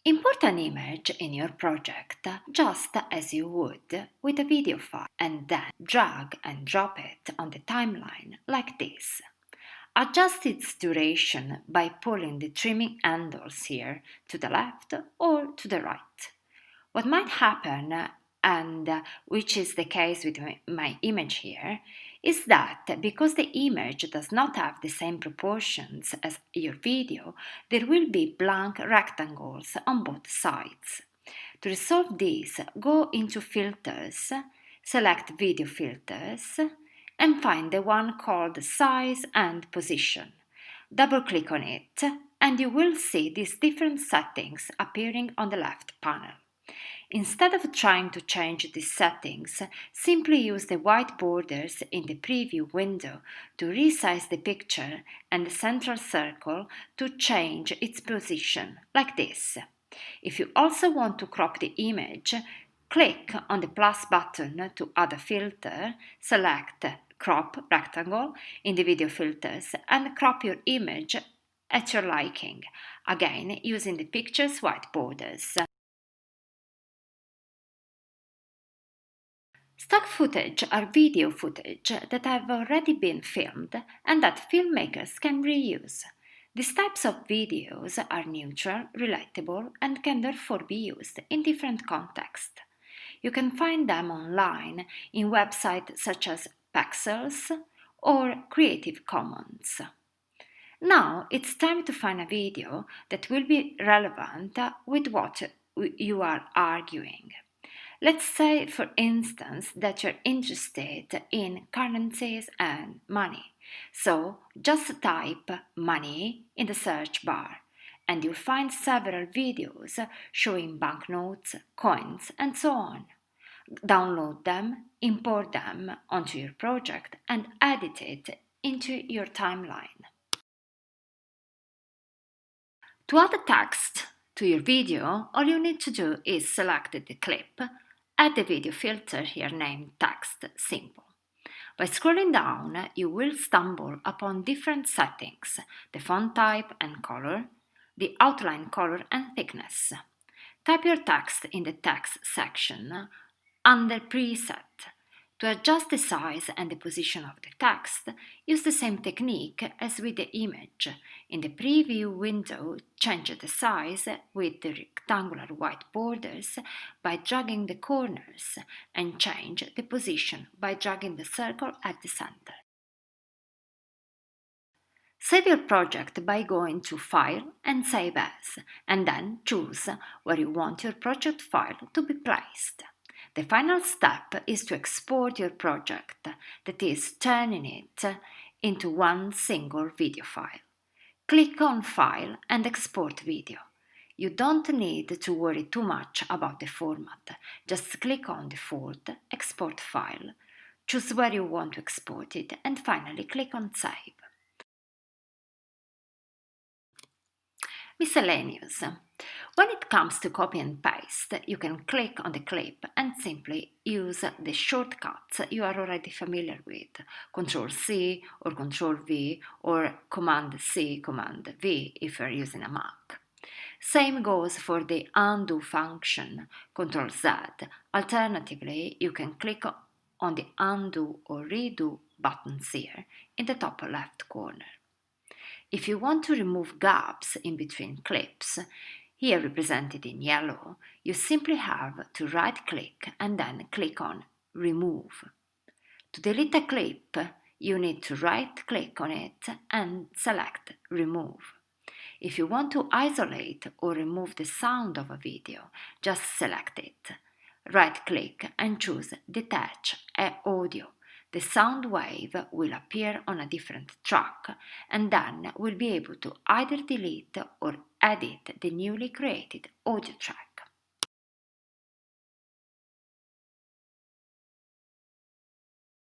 Import an image in your project just as you would with a video file and then drag and drop it on the timeline like this. Adjust its duration by pulling the trimming handles here to the left or to the right. What might happen, and which is the case with my image here, is that because the image does not have the same proportions as your video, there will be blank rectangles on both sides. To resolve this, go into Filters, select Video Filters, and find the one called Size and Position. Double-click on it, and you will see these different settings appearing on the left panel. Instead of trying to change these settings, simply use the white borders in the preview window to resize the picture and the central circle to change its position, like this. If you also want to crop the image, click on the plus button to add a filter, select Crop Rectangle in the video filters and crop your image at your liking, again using the picture's white borders. Stock footage are video footage that have already been filmed and that filmmakers can reuse. These types of videos are neutral, relatable, and can therefore be used in different contexts. You can find them online in websites such as Pexels or Creative Commons. Now it's time to find a video that will be relevant with what you are arguing. Let's say, for instance, that you're interested in currencies and money. So just type money in the search bar and you'll find several videos showing banknotes, coins, and so on. Download them, import them onto your project, and edit it into your timeline. To add a text to your video, all you need to do is select the clip, add the video filter here named Text Simple. By scrolling down, you will stumble upon different settings, the font type and color, the outline color and thickness. Type your text in the text section under Preset. To adjust the size and the position of the text, use the same technique as with the image. In the preview window, change the size with the rectangular white borders by dragging the corners and change the position by dragging the circle at the center. Save your project by going to File and Save As, and then choose where you want your project file to be placed. The final step is to export your project, that is, turning it into one single video file. Click on File and Export Video. You don't need to worry too much about the format. Just click on Default, Export File, choose where you want to export it, and finally click on Save. Miscellaneous. When it comes to copy and paste, you can click on the clip and simply use the shortcuts you are already familiar with, Ctrl-C or Ctrl-V or Command-C, Command-V if you're using a Mac. Same goes for the undo function, Ctrl-Z. Alternatively, you can click on the undo or redo buttons here in the top left corner. If you want to remove gaps in between clips, here represented in yellow, you simply have to right-click and then click on Remove. To delete a clip, you need to right-click on it and select Remove. If you want to isolate or remove the sound of a video, just select it. Right-click and choose Detach Audio. The sound wave will appear on a different track and then we'll be able to either delete or edit the newly created audio track.